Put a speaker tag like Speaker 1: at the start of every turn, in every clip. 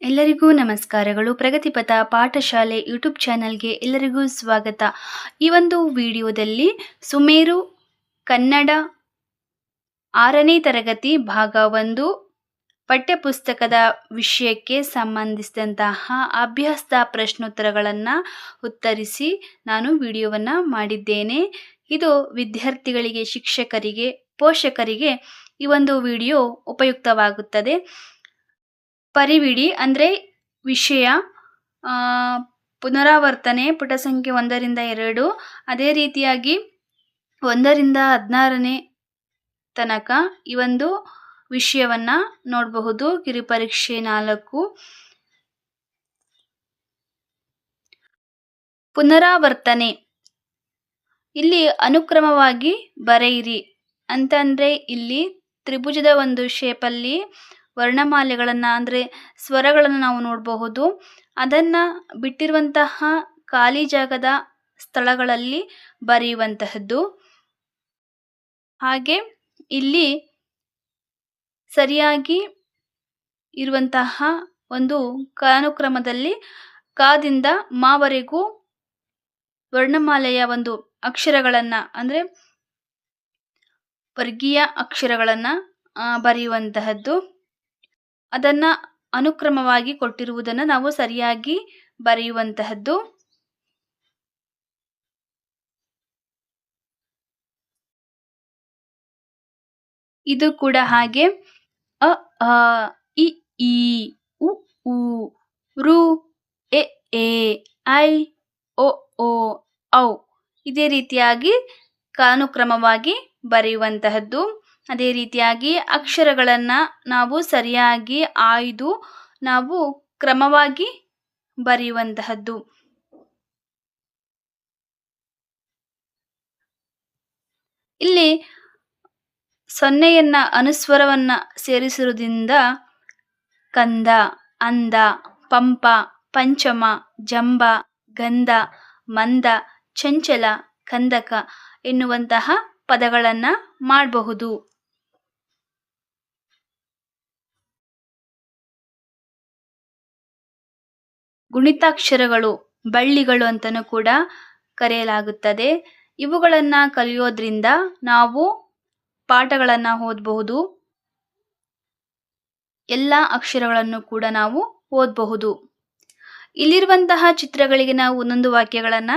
Speaker 1: ಎಲ್ಲರಿಗೂ ನಮಸ್ಕಾರಗಳು. ಪ್ರಗತಿಪಥ ಪಾಠಶಾಲೆ ಯೂಟ್ಯೂಬ್ ಚಾನಲ್ಗೆ ಎಲ್ಲರಿಗೂ ಸ್ವಾಗತ. ಈ ಒಂದು ವಿಡಿಯೋದಲ್ಲಿ ಸುಮೇರು ಕನ್ನಡ 6ನೇ ತರಗತಿ ಭಾಗ 1 ಪಠ್ಯಪುಸ್ತಕದ ವಿಷಯಕ್ಕೆ ಸಂಬಂಧಿಸಿದಂತಹ ಅಭ್ಯಾಸದ ಪ್ರಶ್ನೋತ್ತರಗಳನ್ನು ಉತ್ತರಿಸಿ ನಾನು ವಿಡಿಯೋವನ್ನು ಮಾಡಿದ್ದೇನೆ. ಇದು ವಿದ್ಯಾರ್ಥಿಗಳಿಗೆ, ಶಿಕ್ಷಕರಿಗೆ, ಪೋಷಕರಿಗೆ ಈ ಒಂದು ವಿಡಿಯೋ ಉಪಯುಕ್ತವಾಗುತ್ತದೆ. ಪರಿವಿಡಿ ಅಂದರೆ ವಿಷಯ ಪುನರಾವರ್ತನೆ ಪುಟ ಸಂಖ್ಯೆ 1ರಿಂದ 2, ಅದೇ ರೀತಿಯಾಗಿ 1ರಿಂದ 16ನೇ ತನಕ ಈ ಒಂದು ವಿಷಯವನ್ನು ನೋಡಬಹುದು. ಕಿರುಪರೀಕ್ಷೆ 4. ಪುನರಾವರ್ತನೆ ಇಲ್ಲಿ ಅನುಕ್ರಮವಾಗಿ ಬರೆಯಿರಿ ಅಂತಂದರೆ ಇಲ್ಲಿ ತ್ರಿಭುಜದ ಒಂದು ಶೇಪಲ್ಲಿ ವರ್ಣಮಾಲೆಗಳನ್ನು ಅಂದರೆ ಸ್ವರಗಳನ್ನು ನಾವು ನೋಡಬಹುದು. ಅದನ್ನು ಬಿಟ್ಟಿರುವಂತಹ ಖಾಲಿ ಜಾಗದ ಸ್ಥಳಗಳಲ್ಲಿ ಬರೆಯುವಂತಹದ್ದು. ಹಾಗೆ ಇಲ್ಲಿ ಸರಿಯಾಗಿ ಇರುವಂತಹ ಒಂದು ಕಾಲಾನುಕ್ರಮದಲ್ಲಿ ಕಾದಿಂದ ಮಾವರೆಗೂ ವರ್ಣಮಾಲೆಯ ಒಂದು ಅಕ್ಷರಗಳನ್ನು ಅಂದರೆ ವರ್ಗೀಯ ಅಕ್ಷರಗಳನ್ನು ಬರೆಯುವಂತಹದ್ದು. ಅದನ್ನು ಅನುಕ್ರಮವಾಗಿ ಕೊಟ್ಟಿರುವುದನ್ನು ನಾವು ಸರಿಯಾಗಿ ಬರೆಯುವಂತಹದ್ದು. ಇದು ಕೂಡ ಹಾಗೆ ಅ ಆ ಇ ಈ ಉ ಊ ರು ಎ ಎ ಐ ಒ ಓ ಔ ಇದೇ ರೀತಿಯಾಗಿ ಕಾಲಾನುಕ್ರಮವಾಗಿ ಬರೆಯುವಂತಹದ್ದು. ಅದೇ ರೀತಿಯಾಗಿ ಅಕ್ಷರಗಳನ್ನು ನಾವು ಸರಿಯಾಗಿ ಆಯ್ದು ನಾವು ಕ್ರಮವಾಗಿ ಬರೆಯುವಂತಹದ್ದು. ಇಲ್ಲಿ 0ಯನ್ನು ಅನುಸ್ವರವನ್ನು ಸೇರಿಸುವುದರಿಂದ ಕಂದ, ಅಂದ, ಪಂಪ, ಪಂಚಮ, ಜಂಬ, ಗಂಧ, ಮಂದ, ಚಂಚಲ, ಕಂದಕ ಎನ್ನುವಂತಹ ಪದಗಳನ್ನು ಮಾಡಬಹುದು. ಗುಣಿತಾಕ್ಷರಗಳು ಬಳ್ಳಿಗಳು ಅಂತಲೂ ಕೂಡ ಕರೆಯಲಾಗುತ್ತದೆ. ಇವುಗಳನ್ನು ಕಲಿಯೋದ್ರಿಂದ ನಾವು ಪಾಠಗಳನ್ನು ಓದಬಹುದು. ಎಲ್ಲ ಅಕ್ಷರಗಳನ್ನು ಕೂಡ ನಾವು ಓದಬಹುದು. ಇಲ್ಲಿರುವಂತಹ ಚಿತ್ರಗಳಿಗೆ ನಾವು ಒಂದೊಂದು ವಾಕ್ಯಗಳನ್ನು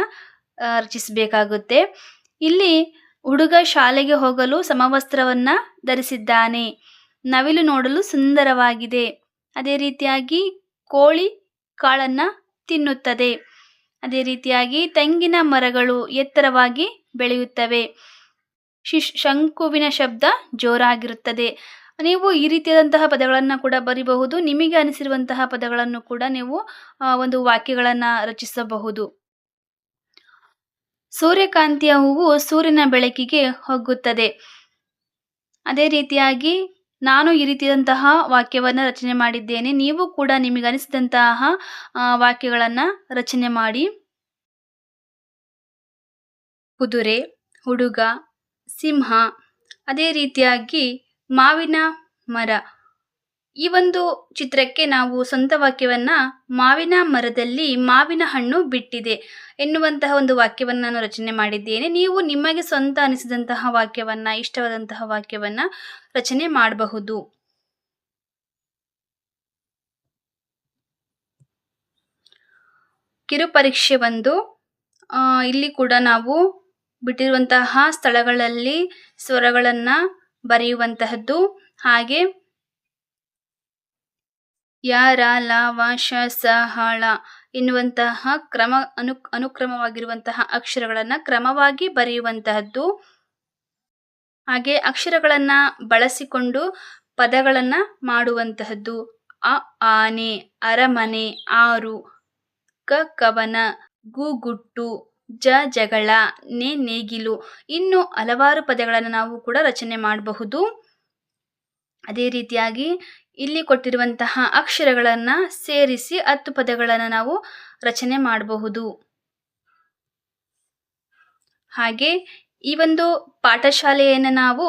Speaker 1: ರಚಿಸಬೇಕಾಗುತ್ತೆ. ಇಲ್ಲಿ ಹುಡುಗ ಶಾಲೆಗೆ ಹೋಗಲು ಸಮವಸ್ತ್ರವನ್ನು ಧರಿಸಿದ್ದಾನೆ. ನವಿಲು ನೋಡಲು ಸುಂದರವಾಗಿದೆ. ಅದೇ ರೀತಿಯಾಗಿ ಕೋಳಿ ಕಾಳನ್ನು ತಿನ್ನುತ್ತದೆ. ಅದೇ ರೀತಿಯಾಗಿ ತೆಂಗಿನ ಮರಗಳು ಎತ್ತರವಾಗಿ ಬೆಳೆಯುತ್ತವೆ. ಶಂಕುವಿನ ಶಬ್ದ ಜೋರಾಗಿರುತ್ತದೆ. ನೀವು ಈ ರೀತಿಯಾದಂತಹ ಪದಗಳನ್ನು ಕೂಡ ಬರೀಬಹುದು. ನಿಮಗೆ ಅನಿಸಿರುವಂತಹ ಪದಗಳನ್ನು ಕೂಡ ನೀವು ಒಂದು ವಾಕ್ಯಗಳನ್ನು ರಚಿಸಬಹುದು. ಸೂರ್ಯಕಾಂತಿಯ ಹೂವು ಸೂರ್ಯನ ಬೆಳಕಿಗೆ ಹೋಗುತ್ತದೆ. ಅದೇ ರೀತಿಯಾಗಿ ನಾನು ಈ ರೀತಿಯಾದಂತಹ ವಾಕ್ಯವನ್ನು ರಚನೆ ಮಾಡಿದ್ದೇನೆ. ನೀವು ಕೂಡ ನಿಮಗನಿಸಿದಂತಹ ವಾಕ್ಯಗಳನ್ನು ರಚನೆ ಮಾಡಿ. ಕುದುರೆ, ಹುಡುಗ, ಸಿಂಹ, ಅದೇ ರೀತಿಯಾಗಿ ಮಾವಿನ ಮರ. ಈ ಒಂದು ಚಿತ್ರಕ್ಕೆ ನಾವು ಸ್ವಂತ ವಾಕ್ಯವನ್ನು ಮಾವಿನ ಮರದಲ್ಲಿ ಮಾವಿನ ಹಣ್ಣು ಬಿಟ್ಟಿದೆ ಎನ್ನುವಂತಹ ಒಂದು ವಾಕ್ಯವನ್ನು ನಾನು ರಚನೆ ಮಾಡಿದ್ದೇನೆ. ನೀವು ನಿಮಗೆ ಸ್ವಂತ ಅನಿಸಿದಂತಹ ವಾಕ್ಯವನ್ನು, ಇಷ್ಟವಾದಂತಹ ವಾಕ್ಯವನ್ನು ರಚನೆ ಮಾಡಬಹುದು. ಕಿರುಪರೀಕ್ಷೆ 1. ಇಲ್ಲಿ ಕೂಡ ನಾವು ಬಿಟ್ಟಿರುವಂತಹ ಸ್ಥಳಗಳಲ್ಲಿ ಸ್ವರಗಳನ್ನು ಬರೆಯುವಂತಹದ್ದು. ಹಾಗೆ ಯಾರ, ಲಾವ, ಶ, ಸ, ಹಳ ಎನ್ನುವಂತಹ ಅನುಕ್ರಮವಾಗಿರುವಂತಹ ಅಕ್ಷರಗಳನ್ನು ಕ್ರಮವಾಗಿ ಬರೆಯುವಂತಹದ್ದು. ಹಾಗೆ ಅಕ್ಷರಗಳನ್ನು ಬಳಸಿಕೊಂಡು ಪದಗಳನ್ನು ಮಾಡುವಂತಹದ್ದು. ಆನೆ, ಅರಮನೆ, ಆರು, ಕವನ, ಗೂಗುಟ್ಟು, ಜಗಳ, ನೇಗಿಲು, ಇನ್ನು ಹಲವಾರು ಪದಗಳನ್ನು ನಾವು ಕೂಡ ರಚನೆ ಮಾಡಬಹುದು. ಅದೇ ರೀತಿಯಾಗಿ ಇಲ್ಲಿ ಕೊಟ್ಟಿರುವಂತಹ ಅಕ್ಷರಗಳನ್ನು ಸೇರಿಸಿ 10 ಪದಗಳನ್ನು ನಾವು ರಚನೆ ಮಾಡಬಹುದು. ಹಾಗೆ ಈ ಒಂದು ಪಾಠಶಾಲೆಯನ್ನು ನಾವು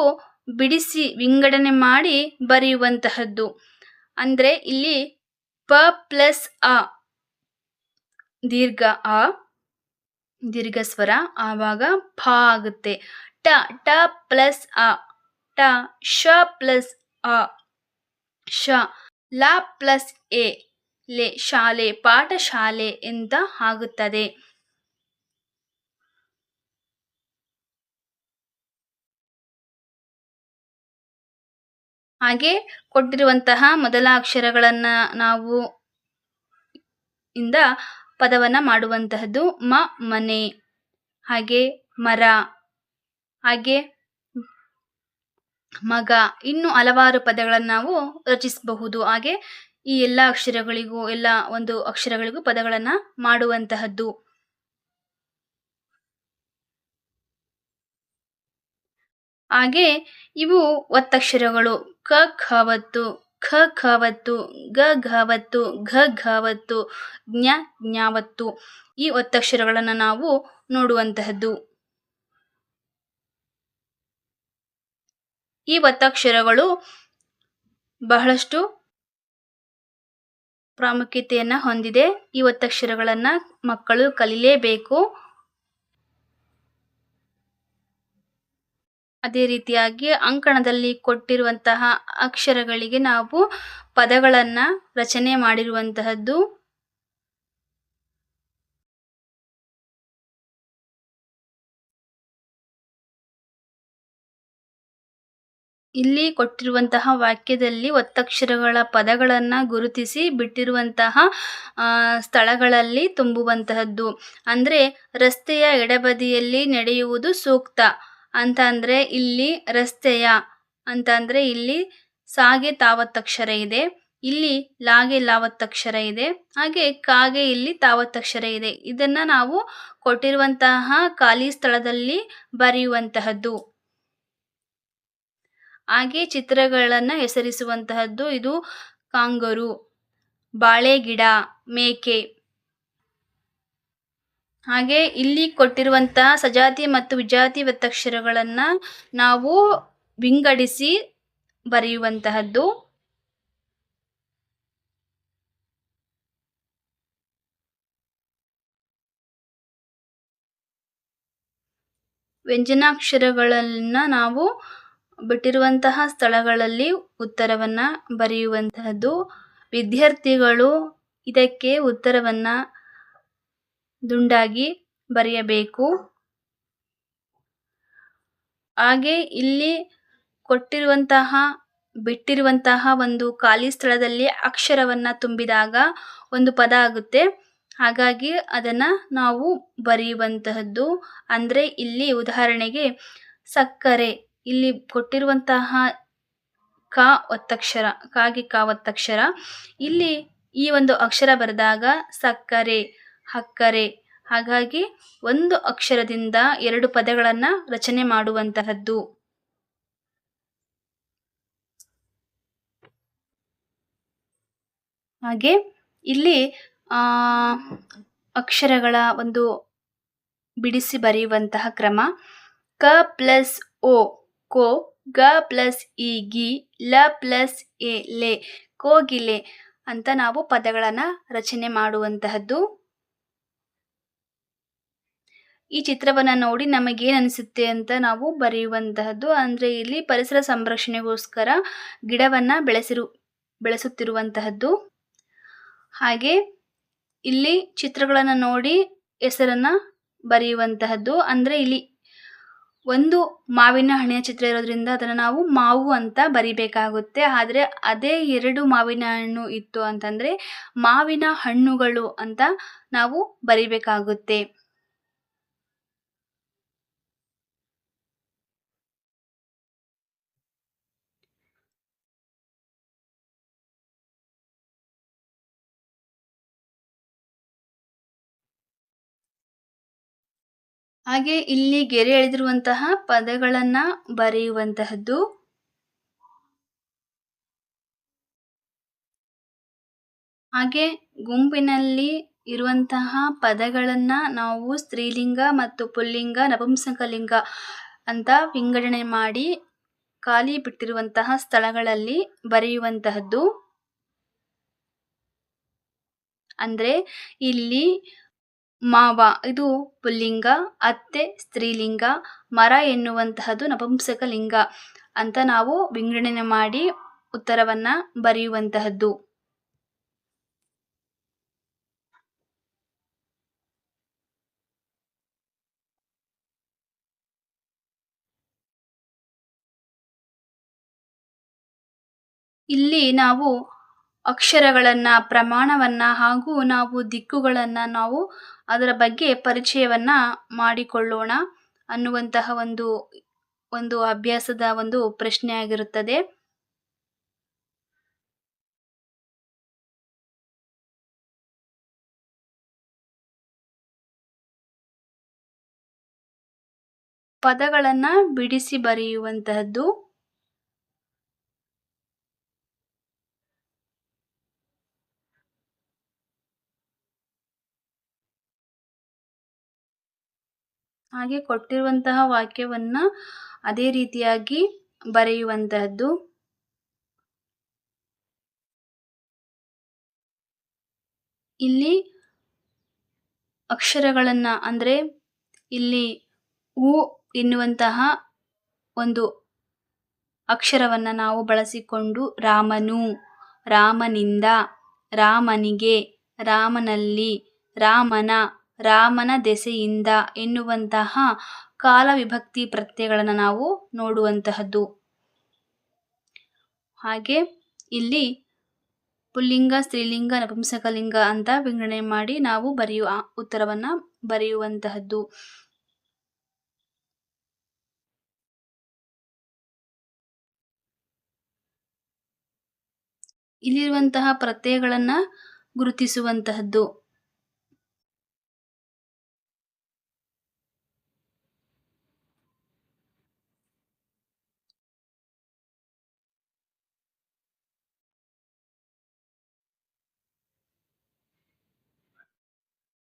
Speaker 1: ಬಿಡಿಸಿ ವಿಂಗಡಣೆ ಮಾಡಿ ಬರೆಯುವಂತಹದ್ದು. ಅಂದರೆ ಇಲ್ಲಿ ಪ ಪ್ಲಸ್ ಅ ದೀರ್ಘ ಅ ದೀರ್ಘ ಸ್ವರ ಆವಾಗ ಫ ಆಗುತ್ತೆ. ಟ ಟ ಪ್ಲಸ್ ಅ ಟ ಶ ಪ್ಲಸ್ ಅ ಶ ಲ ಪ್ಲಸ್ ಎ ಲೆ ಶಾಲೆ ಪಾಠಶಾಲೆ ಅಂತ ಆಗುತ್ತದೆ. ಹಾಗೆ ಕೊಟ್ಟಿರುವಂತಹ ಮೊದಲ ಅಕ್ಷರಗಳನ್ನ ನಾವು ಇಂದ ಪದವನ್ನ ಮಾಡುವಂತಹದ್ದು ಮನೆ, ಹಾಗೆ ಮರ, ಹಾಗೆ ಮಗ, ಇನ್ನು ಹಲವಾರು ಪದಗಳನ್ನು ನಾವು ರಚಿಸಬಹುದು. ಹಾಗೆ ಈ ಎಲ್ಲ ಅಕ್ಷರಗಳಿಗೂ ಎಲ್ಲ ಒಂದು ಅಕ್ಷರಗಳಿಗೂ ಪದಗಳನ್ನ ಮಾಡುವಂತಹದ್ದು. ಹಾಗೆ ಇವು ಒತ್ತಕ್ಷರಗಳು ಕ ಖವತ್ತು, ಖ ಖವತ್ತು, ಗ ಘವತ್ತು, ಘ ಘವತ್ತು, ಜ್ಞ ಜ್ಞಾವತ್ತು. ಈ ಒತ್ತಕ್ಷರಗಳನ್ನು ನಾವು ನೋಡುವಂತಹದ್ದು. ಈ ಒತ್ತಕ್ಷರಗಳು ಬಹಳಷ್ಟು ಪ್ರಾಮುಖ್ಯತೆಯನ್ನ ಹೊಂದಿದೆ. ಈ ಒತ್ತಕ್ಷರಗಳನ್ನ ಮಕ್ಕಳು ಕಲಿಯಲೇಬೇಕು. ಅದೇ ರೀತಿಯಾಗಿ ಅಂಕಣದಲ್ಲಿ ಕೊಟ್ಟಿರುವಂತಹ ಅಕ್ಷರಗಳಿಗೆ ನಾವು ಪದಗಳನ್ನ ರಚನೆ ಮಾಡಿರುವಂತಹದ್ದು. ಇಲ್ಲಿ ಕೊಟ್ಟಿರುವಂತಹ ವಾಕ್ಯದಲ್ಲಿ ಒತ್ತಕ್ಷರಗಳ ಪದಗಳನ್ನ ಗುರುತಿಸಿ ಬಿಟ್ಟಿರುವಂತಹ ಸ್ಥಳಗಳಲ್ಲಿ ತುಂಬುವಂತಹದ್ದು. ಅಂದ್ರೆ ರಸ್ತೆಯ ಎಡಬದಿಯಲ್ಲಿ ನಡೆಯುವುದು ಸೂಕ್ತ ಅಂತ ಅಂದ್ರೆ ಇಲ್ಲಿ ರಸ್ತೆಯ ಅಂತ ಅಂದ್ರೆ ಇಲ್ಲಿ ಸಾಗೆ ತಾವತ್ತಕ್ಷರ ಇದೆ, ಇಲ್ಲಿ ಲಾಗೆ ಲಾವತ್ತಕ್ಷರ ಇದೆ, ಹಾಗೆ ಕಾಗೆ ಇಲ್ಲಿ ತಾವತ್ತಕ್ಷರ ಇದೆ. ಇದನ್ನ ನಾವು ಕೊಟ್ಟಿರುವಂತಹ ಖಾಲಿ ಸ್ಥಳದಲ್ಲಿ ಬರೆಯುವಂತಹದ್ದು. ಹಾಗೆ ಚಿತ್ರಗಳನ್ನ ಹೆಸರಿಸುವಂತಹದ್ದು. ಇದು ಕಾಂಗರು, ಬಾಳೆಗಿಡ, ಮೇಕೆ. ಹಾಗೆ ಇಲ್ಲಿ ಕೊಟ್ಟಿರುವಂತಹ ಸಜಾತಿ ಮತ್ತು ವಿಜಾತಿ ಒತ್ತಕ್ಷರಗಳನ್ನ ನಾವು ವಿಂಗಡಿಸಿ ಬರೆಯುವಂತಹದ್ದು. ವ್ಯಂಜನಾಕ್ಷರಗಳನ್ನ ನಾವು ಬಿಟ್ಟಿರುವಂತಹ ಸ್ಥಳಗಳಲ್ಲಿ ಉತ್ತರವನ್ನ ಬರೆಯುವಂತಹದ್ದು. ವಿದ್ಯಾರ್ಥಿಗಳು ಇದಕ್ಕೆ ಉತ್ತರವನ್ನ ದುಂಡಾಗಿ ಬರೆಯಬೇಕು. ಹಾಗೆ ಇಲ್ಲಿ ಕೊಟ್ಟಿರುವಂತಹ ಬಿಟ್ಟಿರುವಂತಹ ಒಂದು ಖಾಲಿ ಸ್ಥಳದಲ್ಲಿ ಅಕ್ಷರವನ್ನ ತುಂಬಿದಾಗ ಒಂದು ಪದ ಆಗುತ್ತೆ. ಹಾಗಾಗಿ ಅದನ್ನ ನಾವು ಬರೆಯುವಂತಹದ್ದು. ಅಂದ್ರೆ ಇಲ್ಲಿ ಉದಾಹರಣೆಗೆ ಸಕ್ಕರೆ, ಇಲ್ಲಿ ಕೊಟ್ಟಿರುವಂತಹ ಕ ಒತ್ತಕ್ಷರ, ಕಾಗೆ ಕ ಒತ್ತಕ್ಷರ. ಇಲ್ಲಿ ಈ ಒಂದು ಅಕ್ಷರ ಬರೆದಾಗ ಸಕ್ಕರೆ, ಹಕ್ಕರೆ. ಹಾಗಾಗಿ ಒಂದು ಅಕ್ಷರದಿಂದ ಎರಡು ಪದಗಳನ್ನ ರಚನೆ ಮಾಡುವಂತಹದ್ದು. ಹಾಗೆ ಇಲ್ಲಿ ಅಕ್ಷರಗಳ ಒಂದು ಬಿಡಿಸಿ ಬರೆಯುವಂತಹ ಕ್ರಮ. ಕ ಪ್ಲಸ್ ಓ ಕೋ, ಗ ಪ್ಲಸ್ ಇ ಗಿ, ಲ ಪ್ಲಸ್ ಎ ಲೆ, ಕೋಗಿಲೆ ಅಂತ ನಾವು ಪದಗಳನ್ನ ರಚನೆ ಮಾಡುವಂತಹದ್ದು. ಈ ಚಿತ್ರವನ್ನ ನೋಡಿ ನಮಗೇನು ಅನಿಸುತ್ತೆ ಅಂತ ನಾವು ಬರೆಯುವಂತಹದ್ದು. ಅಂದ್ರೆ ಇಲ್ಲಿ ಪರಿಸರ ಸಂರಕ್ಷಣೆಗೋಸ್ಕರ ಗಿಡವನ್ನ ಬೆಳೆಸುತ್ತಿರುವಂತಹದ್ದು. ಹಾಗೆ ಇಲ್ಲಿ ಚಿತ್ರಗಳನ್ನ ನೋಡಿ ಹೆಸರನ್ನ ಬರೆಯುವಂತಹದ್ದು. ಅಂದ್ರೆ ಇಲ್ಲಿ ಒಂದು ಮಾವಿನ ಹಣ್ಣಿನ ಚಿತ್ರ ಇರೋದ್ರಿಂದ ಅದನ್ನ ನಾವು ಮಾವು ಅಂತ ಬರಿಬೇಕಾಗುತ್ತೆ. ಆದ್ರೆ ಅದೇ ಎರಡು ಮಾವಿನ ಹಣ್ಣು ಇತ್ತು ಅಂತಂದ್ರೆ ಮಾವಿನ ಹಣ್ಣುಗಳು ಅಂತ ನಾವು ಬರಿಬೇಕಾಗುತ್ತೆ. ಹಾಗೆ ಇಲ್ಲಿ ಗೆರೆ ಎಳೆದಿರುವಂತಹ ಪದಗಳನ್ನ ಬರೆಯುವಂತಹದ್ದು. ಹಾಗೆ ಗುಂಪಿನಲ್ಲಿ ಇರುವಂತಹ ಪದಗಳನ್ನ ನಾವು ಸ್ತ್ರೀಲಿಂಗ ಮತ್ತು ಪುಲ್ಲಿಂಗ, ನಪುಂಸಕಲಿಂಗ ಅಂತ ವಿಂಗಡಣೆ ಮಾಡಿ ಖಾಲಿ ಬಿಟ್ಟಿರುವಂತಹ ಸ್ಥಳಗಳಲ್ಲಿ ಬರೆಯುವಂತಹದ್ದು. ಅಂದರೆ ಇಲ್ಲಿ ಮಾವ ಇದು ಪುಲ್ಲಿಂಗ, ಅತ್ತೆ ಸ್ತ್ರೀಲಿಂಗ, ಮರ ಎನ್ನುವಂತಹದ್ದು ನಪುಂಸಕ ಲಿಂಗ ಅಂತ ನಾವು ವಿಂಗಡಣೆ ಮಾಡಿ ಉತ್ತರವನ್ನ ಬರೆಯುವಂತಹದ್ದು. ಇಲ್ಲಿ ನಾವು ಅಕ್ಷರಗಳನ್ನ, ಪ್ರಮಾಣವನ್ನ ಹಾಗೂ ನಾವು ದಿಕ್ಕುಗಳನ್ನ ನಾವು ಅದರ ಬಗ್ಗೆ ಪರಿಚಯವನ್ನ ಮಾಡಿಕೊಳ್ಳೋಣ ಅನ್ನುವಂತಹ ಒಂದು ಅಭ್ಯಾಸದ ಒಂದು ಪ್ರಶ್ನೆಯಾಗಿರುತ್ತದೆ. ಪದಗಳನ್ನ ಬಿಡಿಸಿ ಬರೆಯುವಂತಹದ್ದು. ಹಾಗೆ ಕೊಟ್ಟಿರುವಂತಹ ವಾಕ್ಯವನ್ನ ಅದೇ ರೀತಿಯಾಗಿ ಬರೆಯುವಂತಹದ್ದು. ಇಲ್ಲಿ ಅಕ್ಷರಗಳನ್ನ ಅಂದ್ರೆ ಇಲ್ಲಿ ಉ ಎನ್ನುವಂತಹ ಒಂದು ಅಕ್ಷರವನ್ನ ನಾವು ಬಳಸಿಕೊಂಡು ರಾಮನು, ರಾಮನಿಂದ, ರಾಮನಿಗೆ, ರಾಮನಲ್ಲಿ, ರಾಮನ, ರಾಮನ ದೆಸೆಯಿಂದ ಎನ್ನುವಂತಹ ಕಾಲ ವಿಭಕ್ತಿ ಪ್ರತ್ಯಯಗಳನ್ನು ನಾವು ನೋಡುವಂತಹದ್ದು. ಹಾಗೆ ಇಲ್ಲಿ ಪುಲ್ಲಿಂಗ, ಸ್ತ್ರೀಲಿಂಗ, ನಪುಂಸಕಲಿಂಗ ಅಂತ ವಿಂಗಡಣೆ ಮಾಡಿ ನಾವು ಉತ್ತರವನ್ನ ಬರೆಯುವಂತಹದ್ದು. ಇಲ್ಲಿರುವಂತಹ ಪ್ರತ್ಯಯಗಳನ್ನ ಗುರುತಿಸುವಂತಹದ್ದು.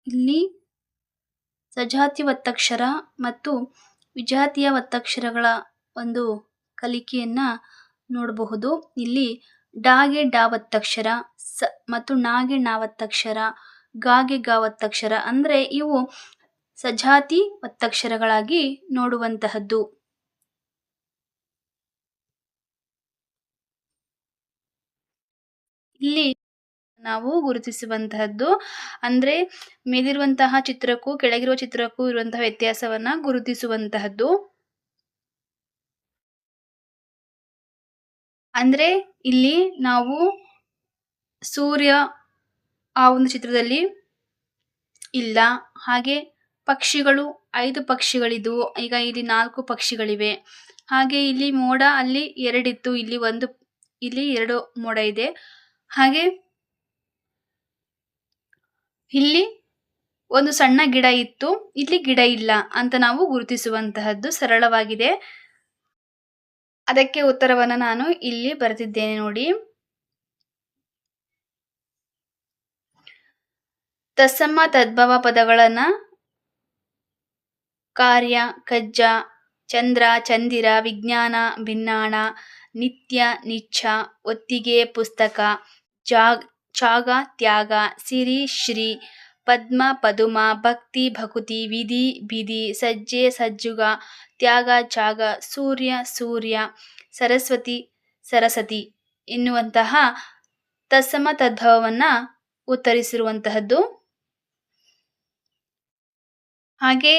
Speaker 1: ಇಲ್ಲಿ ಸಜಾತಿ ಒತ್ತಕ್ಷರ ಮತ್ತು ವಿಜಾತಿಯ ಒತ್ತಕ್ಷರಗಳ ಒಂದು ಕಲಿಕೆಯನ್ನ ನೋಡಬಹುದು. ಇಲ್ಲಿ ಡಾಗೆ ಡಾ ಒತ್ತಕ್ಷರ, ಮತ್ತು ನಾಗೆ ನಾ ಒತ್ತಕ್ಷರ, ಗಾಗೆ ಗಾ ಒತ್ತಕ್ಷರ ಅಂದ್ರೆ ಇವು ಸಜಾತಿ ಒತ್ತಕ್ಷರಗಳಾಗಿ ನೋಡುವಂತಹದ್ದು. ಇಲ್ಲಿ ನಾವು ಗುರುತಿಸುವಂತಹದ್ದು ಅಂದ್ರೆ ಮೇಲಿರುವಂತಹ ಚಿತ್ರಕ್ಕೂ ಕೆಳಗಿರುವ ಚಿತ್ರಕ್ಕೂ ಇರುವಂತಹ ವ್ಯತ್ಯಾಸವನ್ನ ಗುರುತಿಸುವಂತಹದ್ದು. ಅಂದ್ರೆ ಇಲ್ಲಿ ನಾವು ಸೂರ್ಯ ಆ ಒಂದು ಚಿತ್ರದಲ್ಲಿ ಇಲ್ಲ. ಹಾಗೆ ಪಕ್ಷಿಗಳು 5 ಪಕ್ಷಿಗಳಿದ್ವು, ಈಗ ಇಲ್ಲಿ 4 ಪಕ್ಷಿಗಳಿವೆ. ಹಾಗೆ ಇಲ್ಲಿ ಮೋಡ ಅಲ್ಲಿ 2 ಇತ್ತು, ಇಲ್ಲಿ 2 ಮೋಡ ಇದೆ. ಹಾಗೆ ಇಲ್ಲಿ ಒಂದು ಸಣ್ಣ ಗಿಡ ಇತ್ತು, ಇಲ್ಲಿ ಗಿಡ ಇಲ್ಲ ಅಂತ ನಾವು ಗುರುತಿಸುವಂತಹದ್ದು ಸರಳವಾಗಿದೆ. ಅದಕ್ಕೆ ಉತ್ತರವನ್ನ ನಾನು ಇಲ್ಲಿ ಬರೆದಿದ್ದೇನೆ ನೋಡಿ. ತತ್ಸಮ ತದ್ಭವ ಪದಗಳನ್ನ ಕಾರ್ಯ, ಕಜ್ಜ, ಚಂದ್ರ, ಚಂದಿರ, ವಿಜ್ಞಾನ, ಭಿನ್ನಾಣ, ನಿತ್ಯ, ನಿಚ್ಚ, ಒತ್ತಿಗೆ, ಪುಸ್ತಕ, ತ್ಯಾಗ, ತ್ಯಾಗ, ಸಿರಿ, ಶ್ರೀ, ಪದ್ಮ, ಪದುಮ, ಭಕ್ತಿ, ಭಕುತಿ, ವಿಧಿ, ಬಿಧಿ, ಸಜ್ಜೆ, ಸಜ್ಜುಗ, ತ್ಯಾಗ, ತ್ಯಾಗ, ಸೂರ್ಯ, ಸೂರ್ಯ, ಸರಸ್ವತಿ, ಸರಸತಿ ಎನ್ನುವಂತಹ ತತ್ಸಮ ತದ್ಭವವನ್ನ ಉತ್ತರಿಸಿರುವಂತಹದ್ದು. ಹಾಗೆ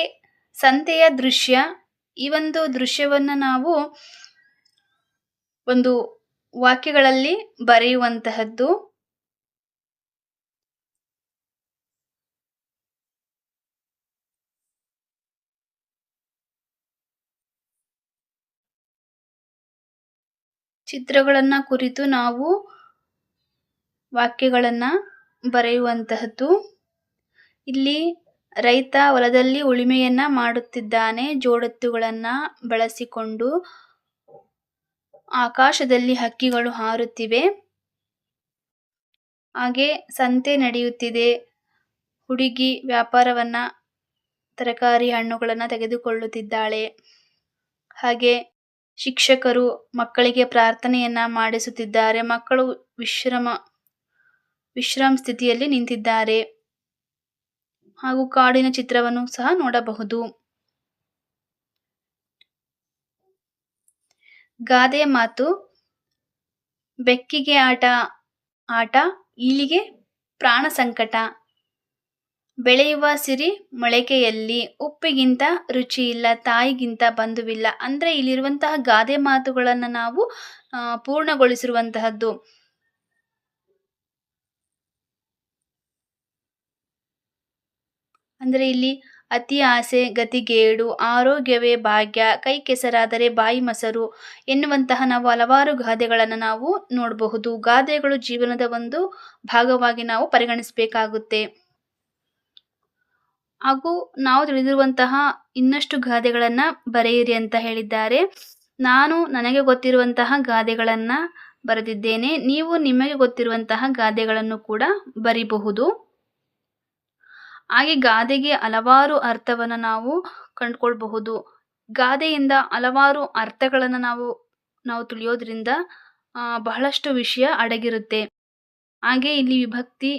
Speaker 1: ಸಂತೆಯ ದೃಶ್ಯ, ಈ ಒಂದು ದೃಶ್ಯವನ್ನ ನಾವು ಒಂದು ವಾಕ್ಯಗಳಲ್ಲಿ ಬರೆಯುವಂತಹದ್ದು. ಚಿತ್ರಗಳನ್ನ ಕುರಿತು ನಾವು ವಾಕ್ಯಗಳನ್ನ ಬರೆಯುವಂತಹದ್ದು. ಇಲ್ಲಿ ರೈತ ಹೊಲದಲ್ಲಿ ಉಳುಮೆಯನ್ನ ಮಾಡುತ್ತಿದ್ದಾನೆ. ಜೋಡೆತ್ತುಗಳನ್ನ ಬಳಸಿಕೊಂಡು ಆಕಾಶದಲ್ಲಿ ಹಕ್ಕಿಗಳು ಹಾರುತ್ತಿವೆ. ಹಾಗೆ ಸಂತೆ ನಡೆಯುತ್ತಿದೆ. ಹುಡುಗಿ ವ್ಯಾಪಾರವನ್ನ ತರಕಾರಿ ಹಣ್ಣುಗಳನ್ನ ತೆಗೆದುಕೊಳ್ಳುತ್ತಿದ್ದಾಳೆ. ಹಾಗೆ ಶಿಕ್ಷಕರು ಮಕ್ಕಳಿಗೆ ಪ್ರಾರ್ಥನೆಯನ್ನ ಮಾಡಿಸುತ್ತಿದ್ದಾರೆ. ಮಕ್ಕಳು ವಿಶ್ರಾಮ ಸ್ಥಿತಿಯಲ್ಲಿ ನಿಂತಿದ್ದಾರೆ ಹಾಗೂ ಕಾಡಿನ ಚಿತ್ರವನ್ನು ಸಹ ನೋಡಬಹುದು. ಗಾದೆ ಮಾತು: ಬೆಕ್ಕಿಗೆ ಆಟ, ಇಲಿಗೆ ಪ್ರಾಣ ಸಂಕಟ. ಬೆಳೆಯುವ ಸಿರಿ ಮೊಳಕೆಯಲ್ಲಿ, ಉಪ್ಪಿಗಿಂತ ರುಚಿಯಿಲ್ಲ, ತಾಯಿಗಿಂತ ಬಂಧುವಿಲ್ಲ. ಅಂದ್ರೆ ಇಲ್ಲಿರುವಂತಹ ಗಾದೆ ಮಾತುಗಳನ್ನ ನಾವು ಪೂರ್ಣಗೊಳಿಸಿರುವಂತಹದ್ದು. ಅಂದ್ರೆ ಇಲ್ಲಿ ಅತಿ ಆಸೆ ಗತಿಗೇಡು, ಆರೋಗ್ಯವೇ ಭಾಗ್ಯ, ಕೈ ಕೆಸರಾದರೆ ಬಾಯಿ ಮೊಸರು ಎನ್ನುವಂತಹ ನಾವು ಹಲವಾರು ಗಾದೆಗಳನ್ನು ನಾವು ನೋಡಬಹುದು. ಗಾದೆಗಳು ಜೀವನದ ಒಂದು ಭಾಗವಾಗಿ ನಾವು ಪರಿಗಣಿಸಬೇಕಾಗುತ್ತೆ. ಹಾಗೂ ನಾವು ತಿಳಿದಿರುವಂತಹ ಇನ್ನಷ್ಟು ಗಾದೆಗಳನ್ನ ಬರೆಯಿರಿ ಅಂತ ಹೇಳಿದ್ದಾರೆ. ನಾನು ನನಗೆ ಗೊತ್ತಿರುವಂತಹ ಗಾದೆಗಳನ್ನ ಬರೆದಿದ್ದೇನೆ. ನೀವು ನಿಮಗೆ ಗೊತ್ತಿರುವಂತಹ ಗಾದೆಗಳನ್ನು ಕೂಡ ಬರಿಬಹುದು. ಹಾಗೆ ಗಾದೆಗೆ ಹಲವಾರು ಅರ್ಥವನ್ನು ನಾವು ಕಂಡುಕೊಳ್ಬಹುದು. ಗಾದೆಯಿಂದ ಹಲವಾರು ಅರ್ಥಗಳನ್ನು ನಾವು ತಿಳಿಯೋದ್ರಿಂದ ಬಹಳಷ್ಟು ವಿಷಯ ಅಡಗಿರುತ್ತೆ. ಹಾಗೆ ಇಲ್ಲಿ ವಿಭಕ್ತಿ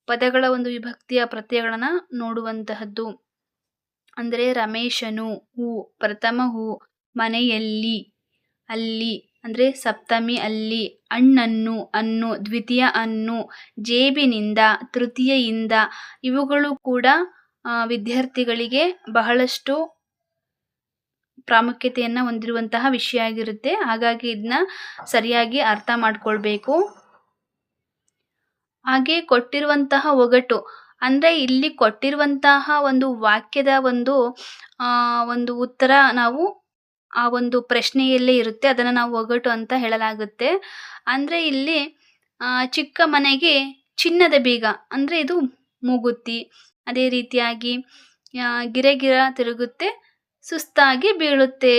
Speaker 1: ಪದಗಳ ಒಂದು ವಿಭಕ್ತಿಯ ಪ್ರತ್ಯಯಗಳನ್ನ ನೋಡುವಂತಹದ್ದು. ಅಂದರೆ ರಮೇಶನು ಹೂ, ಪ್ರಥಮ ಹೂ, ಮನೆಯಲ್ಲಿ, ಅಲ್ಲಿ ಅಂದರೆ ಸಪ್ತಮಿ ಅಲ್ಲಿ, ಹಣ್ಣನ್ನು ಅನ್ನು, ದ್ವಿತೀಯ ಅನ್ನು, ಜೇಬಿನಿಂದ, ತೃತೀಯದಿಂದ ಇವುಗಳು ಕೂಡ ವಿದ್ಯಾರ್ಥಿಗಳಿಗೆ ಬಹಳಷ್ಟು ಪ್ರಾಮುಖ್ಯತೆಯನ್ನು ಹೊಂದಿರುವಂತಹ ವಿಷಯ ಆಗಿರುತ್ತೆ. ಹಾಗಾಗಿ ಇದನ್ನ ಸರಿಯಾಗಿ ಅರ್ಥ ಮಾಡ್ಕೊಳ್ಬೇಕು. ಹಾಗೆ ಕೊಟ್ಟಿರುವಂತಹ ಒಗಟು ಅಂದ್ರೆ ಇಲ್ಲಿ ಕೊಟ್ಟಿರುವಂತಹ ಒಂದು ವಾಕ್ಯದ ಒಂದು ಉತ್ತರ ನಾವು ಆ ಒಂದು ಪ್ರಶ್ನೆಯಲ್ಲೇ ಇರುತ್ತೆ. ಅದನ್ನ ನಾವು ಒಗಟು ಅಂತ ಹೇಳಲಾಗುತ್ತೆ. ಅಂದ್ರೆ ಇಲ್ಲಿ ಚಿಕ್ಕ ಮನೆಗೆ ಚಿನ್ನದ ಬೀಗ ಅಂದ್ರೆ ಇದು ಮೂಗುತಿ. ಅದೇ ರೀತಿಯಾಗಿ ಗಿರ ತಿರುಗುತ್ತೆ, ಸುಸ್ತಾಗಿ ಬೀಳುತ್ತೆ.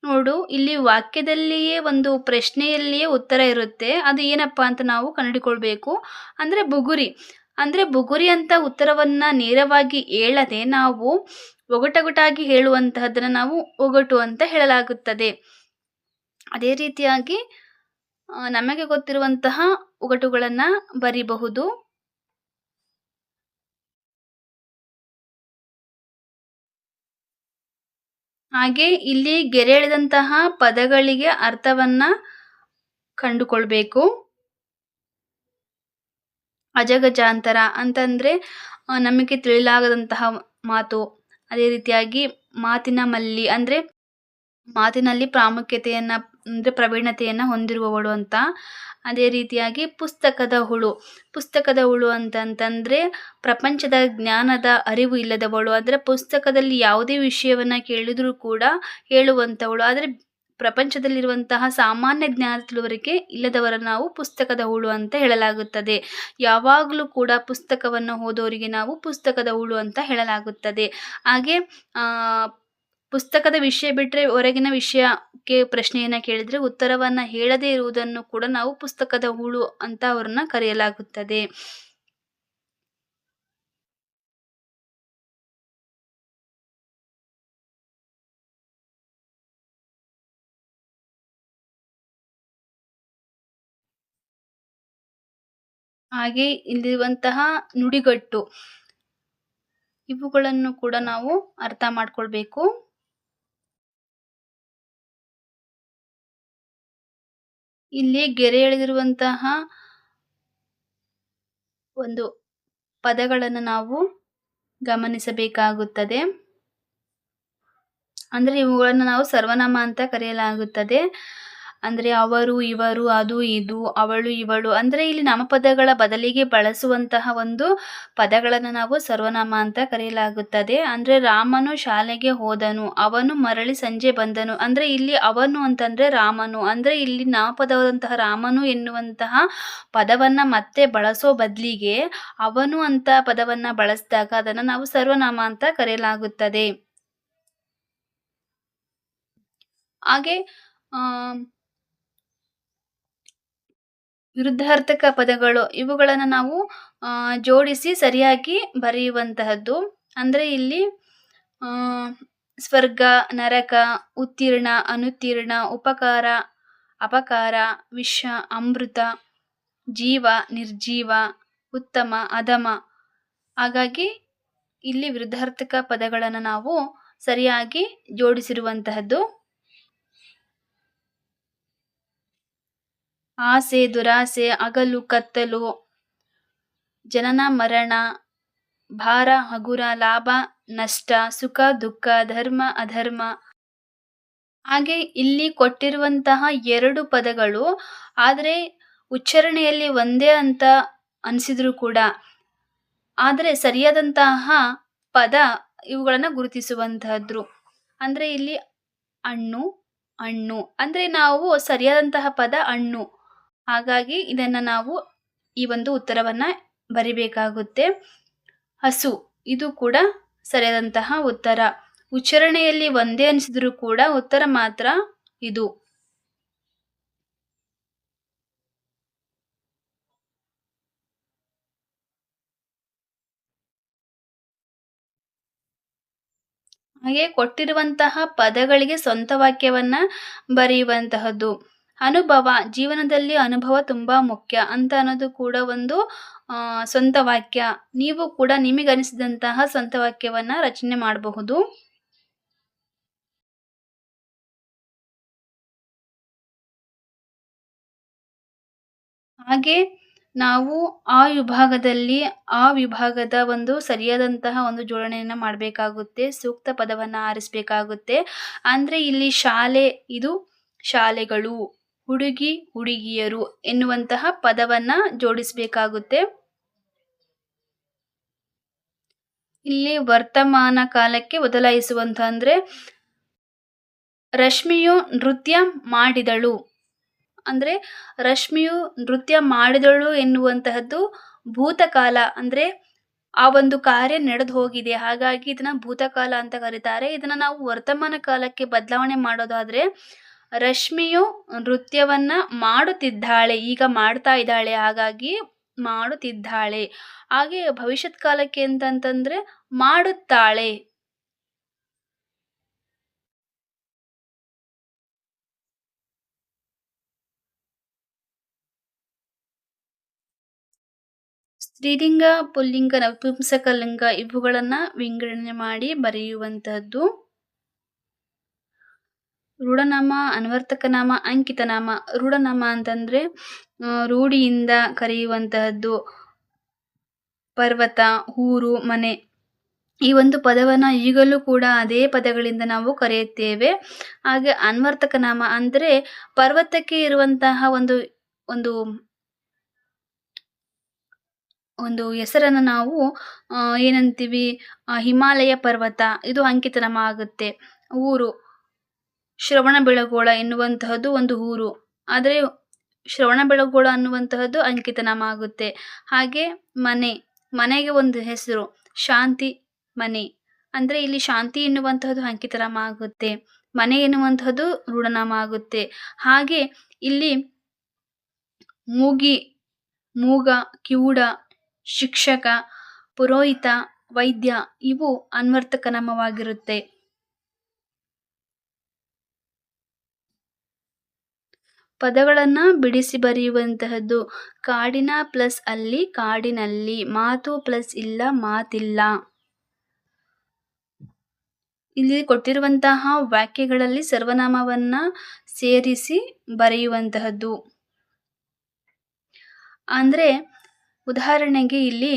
Speaker 1: ನೋಡು, ಇಲ್ಲಿ ವಾಕ್ಯದಲ್ಲಿಯೇ ಒಂದು ಪ್ರಶ್ನೆಯಲ್ಲಿಯೇ ಉತ್ತರ ಇರುತ್ತೆ. ಅದು ಏನಪ್ಪಾ ಅಂತ ನಾವು ಕಂಡುಕೊಳ್ಬೇಕು. ಅಂದ್ರೆ ಬುಗುರಿ ಅಂತ ಉತ್ತರವನ್ನ ನೇರವಾಗಿ ಹೇಳದೆ ನಾವು ಒಗಟೊಗಟಾಗಿ ಹೇಳುವಂತಹದನ್ನ ನಾವು ಒಗಟು ಅಂತ ಹೇಳಲಾಗುತ್ತದೆ. ಅದೇ ರೀತಿಯಾಗಿ ನಮಗೆ ಗೊತ್ತಿರುವಂತಹ ಒಗಟುಗಳನ್ನ ಬರಿಬಹುದು. ಹಾಗೆ ಇಲ್ಲಿ ಗೆರೆ ಎಳೆದಂತಹ ಪದಗಳಿಗೆ ಅರ್ಥವನ್ನ ಕಂಡುಕೊಳ್ಬೇಕು. ಅಜಗಜಾಂತರ ಅಂತಂದ್ರೆ ನಮಗೆ ತಿಳಿಲಾಗದಂತಹ ಮಾತು. ಅದೇ ರೀತಿಯಾಗಿ ಮಾತಿನ ಮಲ್ಲಿ ಅಂದ್ರೆ ಮಾತಿನಲ್ಲಿ ಪ್ರಾಮುಖ್ಯತೆಯನ್ನ ಅಂದ್ರೆ ಪ್ರವೀಣತೆಯನ್ನ ಹೊಂದಿರುವವಳು ಅಂತ. ಅದೇ ರೀತಿಯಾಗಿ ಪುಸ್ತಕದ ಹುಳು ಅಂತಂತಂದ್ರೆ ಪ್ರಪಂಚದ ಜ್ಞಾನದ ಅರಿವು ಇಲ್ಲದವಳು. ಅಂದ್ರೆ ಪುಸ್ತಕದಲ್ಲಿ ಯಾವುದೇ ವಿಷಯವನ್ನ ಕೇಳಿದ್ರೂ ಕೂಡ ಹೇಳುವಂತವಳು. ಆದ್ರೆ ಪ್ರಪಂಚದಲ್ಲಿರುವಂತಹ ಸಾಮಾನ್ಯ ಜ್ಞಾನ ತಿಳುವಳಿಕೆ ಇಲ್ಲದವರನ್ನು ನಾವು ಪುಸ್ತಕದ ಹುಳು ಅಂತ ಹೇಳಲಾಗುತ್ತದೆ. ಯಾವಾಗಲೂ ಕೂಡ ಪುಸ್ತಕವನ್ನು ಓದೋರಿಗೆ ನಾವು ಪುಸ್ತಕದ ಹುಳು ಅಂತ ಹೇಳಲಾಗುತ್ತದೆ. ಹಾಗೆ ಪುಸ್ತಕದ ವಿಷಯ ಬಿಟ್ಟರೆ ಹೊರಗಿನ ವಿಷಯಕ್ಕೆ ಪ್ರಶ್ನೆಯನ್ನ ಕೇಳಿದ್ರೆ ಉತ್ತರವನ್ನ ಹೇಳದೇ ಇರುವುದನ್ನು ಕೂಡ ನಾವು ಪುಸ್ತಕದ ಹುಳು ಅಂತ ಅವ್ರನ್ನ ಕರೆಯಲಾಗುತ್ತದೆ. ಹಾಗೆ ಇಲ್ಲಿರುವಂತಹ ನುಡಿಗಟ್ಟು ಇವುಗಳನ್ನು ಕೂಡ ನಾವು ಅರ್ಥ ಮಾಡ್ಕೊಳ್ಬೇಕು. ಇಲ್ಲಿ ಗೆರೆ ಎಳೆದಿರುವಂತಹ ಒಂದು ಪದಗಳನ್ನು ನಾವು ಗಮನಿಸಬೇಕಾಗುತ್ತದೆ. ಅಂದ್ರೆ ಇವುಗಳನ್ನು ನಾವು ಸರ್ವನಾಮ ಅಂತ ಕರೆಯಲಾಗುತ್ತದೆ. ಅಂದ್ರೆ ಅವರು, ಇವರು, ಅದು, ಇದು, ಅವಳು, ಇವಳು ಅಂದ್ರೆ ಇಲ್ಲಿ ನಾಮಪದಗಳ ಬದಲಿಗೆ ಬಳಸುವಂತಹ ಒಂದು ಪದಗಳನ್ನು ನಾವು ಸರ್ವನಾಮ ಅಂತ ಕರೆಯಲಾಗುತ್ತದೆ. ಅಂದ್ರೆ ರಾಮನು ಶಾಲೆಗೆ ಹೋದನು, ಅವನು ಮರಳಿ ಸಂಜೆ ಬಂದನು. ಅಂದ್ರೆ ಇಲ್ಲಿ ಅವನು ಅಂತಂದ್ರೆ ರಾಮನು. ಅಂದ್ರೆ ಇಲ್ಲಿ ನಾಮಪದವಾದಂತಹ ರಾಮನು ಎನ್ನುವಂತಹ ಪದವನ್ನ ಮತ್ತೆ ಬಳಸೋ ಬದಲಿಗೆ ಅವನು ಅಂತ ಪದವನ್ನ ಬಳಸಿದಾಗ ಅದನ್ನ ನಾವು ಸರ್ವನಾಮ ಅಂತ ಕರೆಯಲಾಗುತ್ತದೆ. ಹಾಗೆ ವಿರುದ್ಧಾರ್ಥಕ ಪದಗಳು ಇವುಗಳನ್ನು ನಾವು ಜೋಡಿಸಿ ಸರಿಯಾಗಿ ಬರೆಯುವಂತಹದ್ದು. ಅಂದ್ರೆ ಇಲ್ಲಿ ಸ್ವರ್ಗ, ನರಕ, ಉತ್ತೀರ್ಣ, ಅನುತ್ತೀರ್ಣ, ಉಪಕಾರ, ಅಪಕಾರ, ವಿಷ, ಅಮೃತ, ಜೀವ, ನಿರ್ಜೀವ, ಉತ್ತಮ, ಅಧಮ. ಹಾಗಾಗಿ ಇಲ್ಲಿ ವಿರುದ್ಧಾರ್ಥಕ ಪದಗಳನ್ನು ನಾವು ಸರಿಯಾಗಿ ಜೋಡಿಸಿರುವಂತಹದ್ದು. ಆಸೆ, ದುರಾಸೆ, ಹಗಲು, ಕತ್ತಲು, ಜನನ, ಮರಣ, ಭಾರ, ಹಗುರ, ಲಾಭ, ನಷ್ಟ, ಸುಖ, ದುಃಖ, ಧರ್ಮ, ಅಧರ್ಮ. ಹಾಗೆ ಇಲ್ಲಿ ಕೊಟ್ಟಿರುವಂತಹ 2 ಪದಗಳು ಆದರೆ ಉಚ್ಚಾರಣೆಯಲ್ಲಿ ಒಂದೇ ಅಂತ ಅನಿಸಿದ್ರು ಕೂಡ ಆದರೆ ಸರಿಯಾದಂತಹ ಪದ ಇವುಗಳನ್ನು ಗುರುತಿಸುವಂತಹದ್ದು. ಅಂದರೆ ಇಲ್ಲಿ ಹಣ್ಣು, ಹಣ್ಣು ಅಂದರೆ ನಾವು ಸರಿಯಾದಂತಹ ಪದ ಹಣ್ಣು. ಹಾಗಾಗಿ ಇದನ್ನು ನಾವು ಈ ಒಂದು ಉತ್ತರವನ್ನು ಬರಿಬೇಕಾಗುತ್ತೆ. ಹಸು, ಇದು ಕೂಡ ಸರಿಯಾದಂತಹ ಉತ್ತರ. ಉಚ್ಚಾರಣೆಯಲ್ಲಿ ಒಂದೇ ಅನಿಸಿದ್ರು ಕೂಡ ಉತ್ತರ ಮಾತ್ರ ಇದು. ಹಾಗೆ ಕೊಟ್ಟಿರುವಂತಹ ಪದಗಳಿಗೆ ಸ್ವಂತ ವಾಕ್ಯವನ್ನ ಬರೆಯುವಂತಹದ್ದು. ಅನುಭವ, ಜೀವನದಲ್ಲಿ ಅನುಭವ ತುಂಬಾ ಮುಖ್ಯ ಅಂತ ಅನ್ನೋದು ಕೂಡ ಒಂದು ಸ್ವಂತ ವಾಕ್ಯ. ನೀವು ಕೂಡ ನಿಮಗನಿಸಿದಂತಹ ಸ್ವಂತ ವಾಕ್ಯವನ್ನ ರಚನೆ ಮಾಡಬಹುದು. ಹಾಗೆ ನಾವು ಆ ವಿಭಾಗದ ಒಂದು ಸರಿಯಾದಂತಹ ಒಂದು ಜೋಡಣೆಯನ್ನು ಮಾಡಬೇಕಾಗುತ್ತೆ. ಸೂಕ್ತ ಪದವನ್ನು ಆರಿಸಬೇಕಾಗುತ್ತೆ. ಅಂದರೆ ಇಲ್ಲಿ ಶಾಲೆ, ಇದು ಶಾಲೆಗಳು, ಹುಡುಗಿ, ಹುಡುಗಿಯರು ಎನ್ನುವಂತಹ ಪದವನ್ನು ಜೋಡಿಸಬೇಕಾಗುತ್ತೆ. ಇಲ್ಲಿ ವರ್ತಮಾನ ಕಾಲಕ್ಕೆ ಬದಲಾಯಿಸುವಂತ ಅಂದರೆ ರಶ್ಮಿಯು ನೃತ್ಯ ಮಾಡಿದಳು. ಅಂದರೆ ರಶ್ಮಿಯು ನೃತ್ಯ ಮಾಡಿದಳು ಎನ್ನುವಂತಹದ್ದು ಭೂತಕಾಲ. ಅಂದರೆ ಆ ಒಂದು ಕಾರ್ಯ ನಡೆದು ಹೋಗಿದೆ, ಹಾಗಾಗಿ ಇದನ್ನ ಭೂತಕಾಲ ಅಂತ ಕರೀತಾರೆ. ಇದನ್ನ ನಾವು ವರ್ತಮಾನ ಕಾಲಕ್ಕೆ ಬದಲಾವಣೆ ಮಾಡೋದಾದ್ರೆ ರಶ್ಮಿಯು ನೃತ್ಯವನ್ನ ಮಾಡುತ್ತಿದ್ದಾಳೆ, ಈಗ ಮಾಡ್ತಾ ಇದ್ದಾಳೆ, ಹಾಗಾಗಿ ಮಾಡುತ್ತಿದ್ದಾಳೆ. ಹಾಗೆ ಭವಿಷ್ಯತ್ ಕಾಲಕ್ಕೆ ಅಂತಂತಂದ್ರೆ ಮಾಡುತ್ತಾಳೆ. ಸ್ತ್ರೀಲಿಂಗ, ಪುಲ್ಲಿಂಗ, ನಪುಂಸಕಲಿಂಗ ಇವುಗಳನ್ನ ವಿಂಗಡಣೆ ಮಾಡಿ ಬರೆಯುವಂತಹದ್ದು. ರೂಢನಾಮ, ಅನ್ವರ್ಥಕನಾಮ, ಅಂಕಿತನಾಮ. ರೂಢನಾಮ ಅಂತಂದ್ರೆ ರೂಢಿಯಿಂದ ಕರೆಯುವಂತಹದ್ದು. ಪರ್ವತ, ಊರು, ಮನೆ ಈ ಒಂದು ಪದವನ್ನ ಈಗಲೂ ಕೂಡ ಅದೇ ಪದಗಳಿಂದ ನಾವು ಕರೆಯುತ್ತೇವೆ. ಹಾಗೆ ಅನ್ವರ್ಥಕನಾಮ ಅಂದ್ರೆ ಪರ್ವತಕ್ಕೆ ಇರುವಂತಹ ಒಂದು ಒಂದು ಒಂದು ಹೆಸರನ್ನು ನಾವು ಏನಂತೀವಿ, ಹಿಮಾಲಯ ಪರ್ವತ, ಇದು ಅಂಕಿತನಾಮ ಆಗುತ್ತೆ. ಊರು, ಶ್ರವಣಬೆಳಗೊಳ ಎನ್ನುವಂತಹದ್ದು ಒಂದು ಊರು, ಆದರೆ ಶ್ರವಣಬೆಳಗೊಳ ಅನ್ನುವಂತಹದ್ದು ಅಂಕಿತನಾಮ ಆಗುತ್ತೆ. ಹಾಗೆ ಮನೆ, ಮನೆಗೆ ಒಂದು ಹೆಸರು ಶಾಂತಿ ಮನೆ, ಅಂದರೆ ಇಲ್ಲಿ ಶಾಂತಿ ಎನ್ನುವಂತಹದ್ದು ಅಂಕಿತನಾಮ ಆಗುತ್ತೆ. ಮನೆ ಎನ್ನುವಂತಹದ್ದು ರೂಢನಾಮ ಆಗುತ್ತೆ. ಹಾಗೆ ಇಲ್ಲಿ ಮೂಗಿ, ಮೂಗ, ಕಿವುಡ, ಶಿಕ್ಷಕ, ಪುರೋಹಿತ, ವೈದ್ಯ ಇವು ಅನ್ವರ್ಥಕನಾಮವಾಗಿರುತ್ತೆ. ಪದಗಳನ್ನ ಬಿಡಿಸಿ ಬರೆಯುವಂತಹದ್ದು. ಕಾಡಿನ ಪ್ಲಸ್ ಅಲ್ಲಿ, ಕಾಡಿನಲ್ಲಿ. ಮಾತು ಪ್ಲಸ್ ಇಲ್ಲ, ಮಾತಿಲ್ಲ. ಇಲ್ಲಿ ಕೊಟ್ಟಿರುವಂತಹ ವಾಕ್ಯಗಳಲ್ಲಿ ಸರ್ವನಾಮವನ್ನ ಸೇರಿಸಿ ಬರೆಯುವಂತಹದ್ದು. ಅಂದ್ರೆ ಉದಾಹರಣೆಗೆ ಇಲ್ಲಿ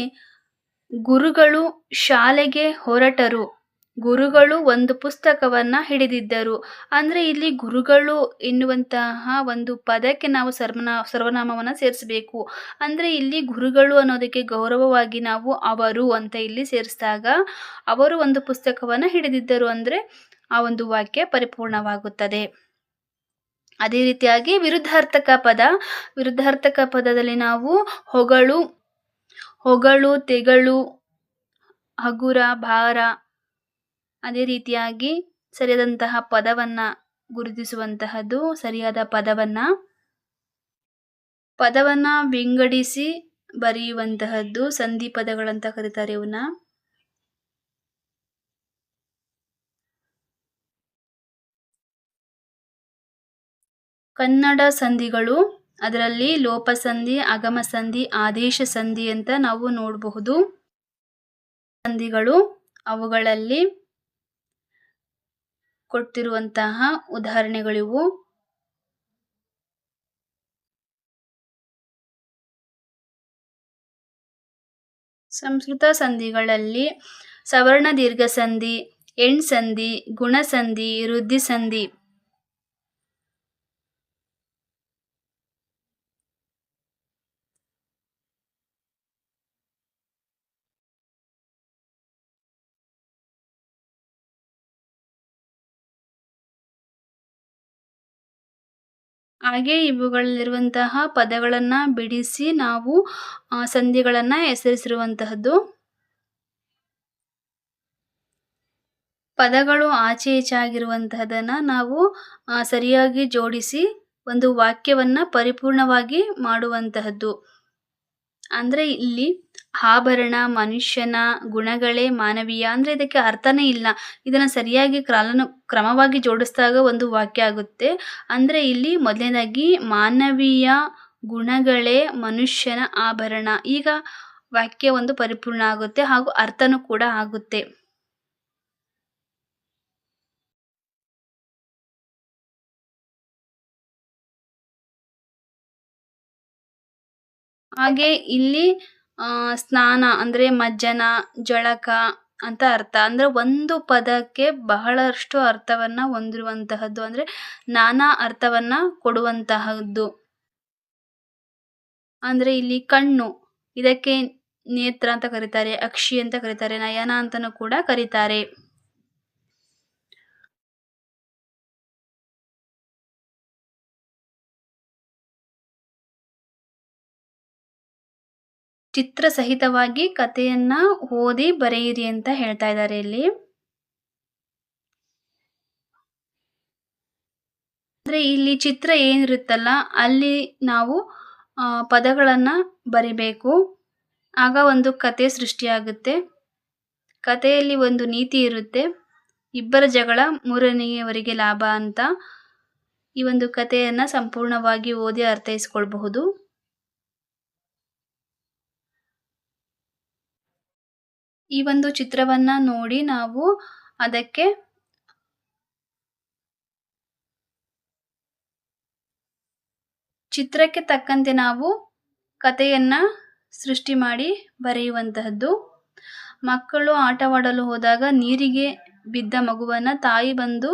Speaker 1: ಗುರುಗಳು ಶಾಲೆಗೆ ಹೊರಟರು, ಗುರುಗಳು ಒಂದು ಪುಸ್ತಕವನ್ನ ಹಿಡಿದಿದ್ದರು. ಅಂದ್ರೆ ಇಲ್ಲಿ ಗುರುಗಳು ಎನ್ನುವಂತಹ ಒಂದು ಪದಕ್ಕೆ ನಾವು ಸರ್ವನಾಮವನ್ನ ಸೇರಿಸಬೇಕು. ಅಂದ್ರೆ ಇಲ್ಲಿ ಗುರುಗಳು ಅನ್ನೋದಕ್ಕೆ ಗೌರವವಾಗಿ ನಾವು ಅವರು ಅಂತ ಇಲ್ಲಿ ಸೇರಿಸಿದಾಗ ಅವರು ಒಂದು ಪುಸ್ತಕವನ್ನ ಹಿಡಿದಿದ್ದರು ಅಂದ್ರೆ ಆ ಒಂದು ವಾಕ್ಯ ಪರಿಪೂರ್ಣವಾಗುತ್ತದೆ. ಅದೇ ರೀತಿಯಾಗಿ ವಿರುದ್ಧಾರ್ಥಕ ಪದ, ವಿರುದ್ಧಾರ್ಥಕ ಪದದಲ್ಲಿ ನಾವು ಹೊಗಳು, ತೆಗಳು, ಹಗುರ, ಭಾರ, ಅದೇ ರೀತಿಯಾಗಿ ಸರಿಯಾದಂತಹ ಪದವನ್ನ ಗುರುತಿಸುವಂತಹದ್ದು. ಸರಿಯಾದ ಪದವನ್ನ ವಿಂಗಡಿಸಿ ಬರೆಯುವಂತಹದ್ದು ಸಂಧಿ ಪದಗಳಂತ ಕರೀತಾರೆ ಇವನ್ನ. ಕನ್ನಡ ಸಂಧಿಗಳು ಅದರಲ್ಲಿ ಲೋಪಸಂಧಿ, ಆಗಮ ಸಂಧಿ, ಆದೇಶ ಸಂಧಿ ಅಂತ ನಾವು ನೋಡಬಹುದು. ಸಂಧಿಗಳು ಅವುಗಳಲ್ಲಿ ಕೊಟ್ಟಿರುವಂತಹ ಉದಾಹರಣೆಗಳಿವು. ಸಂಸ್ಕೃತ ಸಂಧಿಗಳಲ್ಲಿ ಸವರ್ಣ ದೀರ್ಘ ಸಂಧಿ, ಎಣ್ ಸಂಧಿ, ಗುಣ ಸಂಧಿ, ವೃದ್ಧಿ ಸಂಧಿ. ಹಾಗೆ ಇವುಗಳಲ್ಲಿರುವಂತಹ ಪದಗಳನ್ನು ಬಿಡಿಸಿ ನಾವು ಸಂಧಿಗಳನ್ನು ಹೆಸರಿಸಿರುವಂತಹದ್ದು. ಪದಗಳು ಆಚೆ ಈಚೆ ಆಗಿರುವಂತಹದನ್ನು ನಾವು ಸರಿಯಾಗಿ ಜೋಡಿಸಿ ಒಂದು ವಾಕ್ಯವನ್ನು ಪರಿಪೂರ್ಣವಾಗಿ ಮಾಡುವಂತಹದ್ದು. ಅಂದರೆ ಇಲ್ಲಿ ಆಭರಣ ಮನುಷ್ಯನ ಗುಣಗಳೇ ಮಾನವೀಯ ಅಂದರೆ ಇದಕ್ಕೆ ಅರ್ಥನೇ ಇಲ್ಲ. ಇದನ್ನು ಸರಿಯಾಗಿ ಕ್ರಮವಾಗಿ ಜೋಡಿಸಿದಾಗ ಒಂದು ವಾಕ್ಯ ಆಗುತ್ತೆ. ಅಂದರೆ ಇಲ್ಲಿ ಮೊದಲನೇದಾಗಿ ಮಾನವೀಯ ಗುಣಗಳೇ ಮನುಷ್ಯನ ಆಭರಣ. ಈಗ ವಾಕ್ಯ ಒಂದು ಪರಿಪೂರ್ಣ ಆಗುತ್ತೆ ಹಾಗೂ ಅರ್ಥನೂ ಕೂಡ ಆಗುತ್ತೆ. ಹಾಗೆ ಇಲ್ಲಿ ಸ್ನಾನ ಅಂದರೆ ಮಜ್ಜನ, ಜಳಕ ಅಂತ ಅರ್ಥ. ಅಂದರೆ ಒಂದು ಪದಕ್ಕೆ ಬಹಳಷ್ಟು ಅರ್ಥವನ್ನು ಹೊಂದಿರುವಂತಹದ್ದು, ಅಂದರೆ ನಾನಾ ಅರ್ಥವನ್ನು ಕೊಡುವಂತಹದ್ದು. ಅಂದರೆ ಇಲ್ಲಿ ಕಣ್ಣು, ಇದಕ್ಕೆ ನೇತ್ರ ಅಂತ ಕರೀತಾರೆ, ಅಕ್ಷಿ ಅಂತ ಕರೀತಾರೆ, ನಯನ ಅಂತಲೂ ಕೂಡ ಕರೀತಾರೆ. ಚಿತ್ರ ಸಹಿತವಾಗಿ ಕಥೆಯನ್ನ ಓದಿ ಬರೆಯಿರಿ ಅಂತ ಹೇಳ್ತಾ ಇದ್ದಾರೆ ಇಲ್ಲಿ. ಅಂದ್ರೆ ಇಲ್ಲಿ ಚಿತ್ರ ಏನಿರುತ್ತಲ್ಲ ಅಲ್ಲಿ ನಾವು ಪದಗಳನ್ನ ಬರಿಬೇಕು. ಆಗ ಒಂದು ಕತೆ ಸೃಷ್ಟಿಯಾಗುತ್ತೆ. ಕಥೆಯಲ್ಲಿ ಒಂದು ನೀತಿ ಇರುತ್ತೆ, ಇಬ್ಬರ ಜಗಳ ಮೂರನೆಯವರಿಗೆ ಲಾಭ ಅಂತ. ಈ ಒಂದು ಕಥೆಯನ್ನ ಸಂಪೂರ್ಣವಾಗಿ ಓದಿ ಅರ್ಥೈಸ್ಕೊಳ್ಬಹುದು. ಈ ಒಂದು ಚಿತ್ರವನ್ನ ನೋಡಿ ನಾವು ಅದಕ್ಕೆ ಚಿತ್ರಕ್ಕೆ ತಕ್ಕಂತೆ ನಾವು ಕಥೆಯನ್ನ ಸೃಷ್ಟಿ ಮಾಡಿ ಬರೆಯುವಂತಹದ್ದು. ಮಕ್ಕಳು ಆಟವಾಡಲು ಹೋದಾಗ ನೀರಿಗೆ ಬಿದ್ದ ಮಗುವನ್ನ ತಾಯಿ ಬಂದು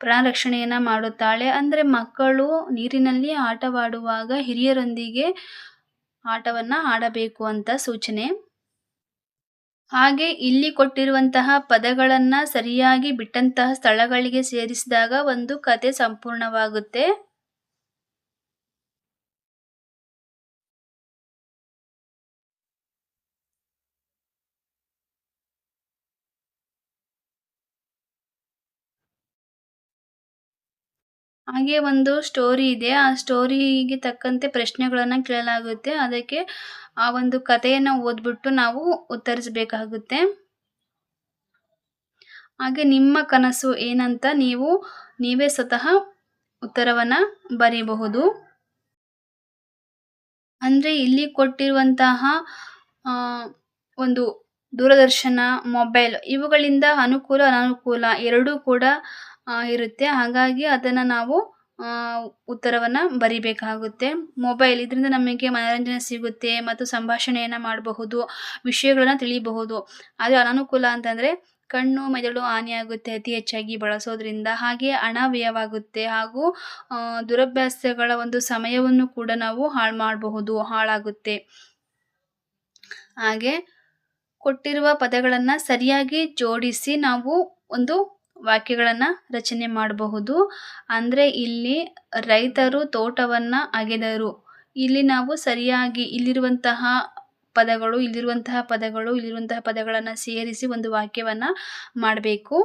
Speaker 1: ಪ್ರಾಣ ರಕ್ಷಣೆಯನ್ನ ಮಾಡುತ್ತಾಳೆ. ಅಂದರೆ ಮಕ್ಕಳು ನೀರಿನಲ್ಲಿ ಆಟವಾಡುವಾಗ ಹಿರಿಯರೊಂದಿಗೆ ಆಟವನ್ನ ಆಡಬೇಕು ಅಂತ ಸೂಚನೆ. ಹಾಗೆ ಇಲ್ಲಿ ಕೊಟ್ಟಿರುವಂತಹ ಪದಗಳನ್ನ ಸರಿಯಾಗಿ ಬಿಟ್ಟಂತಹ ಸ್ಥಳಗಳಿಗೆ ಸೇರಿಸಿದಾಗ ಒಂದು ಕತೆ ಸಂಪೂರ್ಣವಾಗುತ್ತೆ. ಹಾಗೆ ಒಂದು ಸ್ಟೋರಿ ಇದೆ, ಆ ಸ್ಟೋರಿಗೆ ತಕ್ಕಂತೆ ಪ್ರಶ್ನೆಗಳನ್ನು ಕೇಳಲಾಗುತ್ತೆ. ಅದಕ್ಕೆ ಆ ಒಂದು ಕಥೆಯನ್ನು ಓದ್ಬಿಟ್ಟು ನಾವು ಉತ್ತರಿಸಬೇಕಾಗುತ್ತೆ. ಹಾಗೆ ನಿಮ್ಮ ಕನಸು ಏನಂತ ನೀವೇ ಸ್ವತಃ ಉತ್ತರವನ್ನು ಬರೀಬಹುದು. ಅಂದರೆ ಇಲ್ಲಿ ಕೊಟ್ಟಿರುವಂತಹ ಒಂದು ದೂರದರ್ಶನ, ಮೊಬೈಲ್ ಇವುಗಳಿಂದ ಅನುಕೂಲ ಅನಾನುಕೂಲ ಎರಡೂ ಕೂಡ ಇರುತ್ತೆ. ಹಾಗಾಗಿ ಅದನ್ನು ನಾವು ಉತ್ತರವನ್ನು ಬರಿಬೇಕಾಗುತ್ತೆ. ಮೊಬೈಲ್ ಇದರಿಂದ ನಮಗೆ ಮನೋರಂಜನೆ ಸಿಗುತ್ತೆ ಮತ್ತು ಸಂಭಾಷಣೆಯನ್ನು ಮಾಡಬಹುದು, ವಿಷಯಗಳನ್ನು ತಿಳಿಯಬಹುದು. ಆದರೆ ಅನಾನುಕೂಲ ಅಂತಂದರೆ ಕಣ್ಣು ಮೆದುಳು ಹಾನಿಯಾಗುತ್ತೆ ಅತಿ ಹೆಚ್ಚಾಗಿ ಬಳಸೋದ್ರಿಂದ. ಹಾಗೆ ಹಣ ವ್ಯಯವಾಗುತ್ತೆ ಹಾಗೂ ದುರಭ್ಯಾಸಗಳ ಒಂದು ಸಮಯವನ್ನು ಕೂಡ ನಾವು ಹಾಳಾಗುತ್ತೆ. ಹಾಗೆ ಕೊಟ್ಟಿರುವ ಪದಗಳನ್ನು ಸರಿಯಾಗಿ ಜೋಡಿಸಿ ನಾವು ಒಂದು ವಾಕ್ಯಗಳನ್ನು ರಚನೆ ಮಾಡಬಹುದು. ಅಂದರೆ ಇಲ್ಲಿ ರೈತರು ತೋಟವನ್ನು ಅಗೆದರು. ಇಲ್ಲಿ ನಾವು ಸರಿಯಾಗಿ ಇಲ್ಲಿರುವಂತಹ ಪದಗಳನ್ನು ಸೇರಿಸಿ ಒಂದು ವಾಕ್ಯವನ್ನು ಮಾಡಬೇಕು.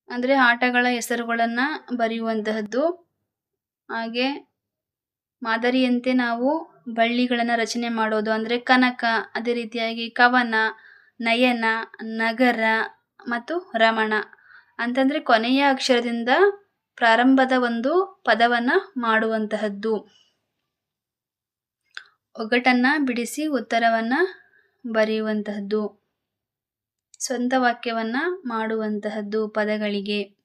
Speaker 1: ಅಂದರೆ ಆಟಗಳ ಹೆಸರುಗಳನ್ನು ಬರೆಯುವಂತಹದ್ದು. ಹಾಗೆ ಮಾದರಿಯಂತೆ ನಾವು ಬಳ್ಳಿಗಳನ್ನು ರಚನೆ ಮಾಡೋದು. ಅಂದರೆ ಕನಕ, ಅದೇ ರೀತಿಯಾಗಿ ಕವನ, ನಯನ, ನಗರ ಮತ್ತು ರಮಣ ಅಂತಂದರೆ ಕೊನೆಯ ಅಕ್ಷರದಿಂದ ಪ್ರಾರಂಭದ ಒಂದು ಪದವನ್ನು ಮಾಡುವಂತಹದ್ದು. ಒಗಟನ್ನು ಬಿಡಿಸಿ ಉತ್ತರವನ್ನು ಬರೆಯುವಂತಹದ್ದು. ಸ್ವಂತ ವಾಕ್ಯವನ್ನು ಮಾಡುವಂತಹದ್ದು ಪದಗಳಿಗೆ.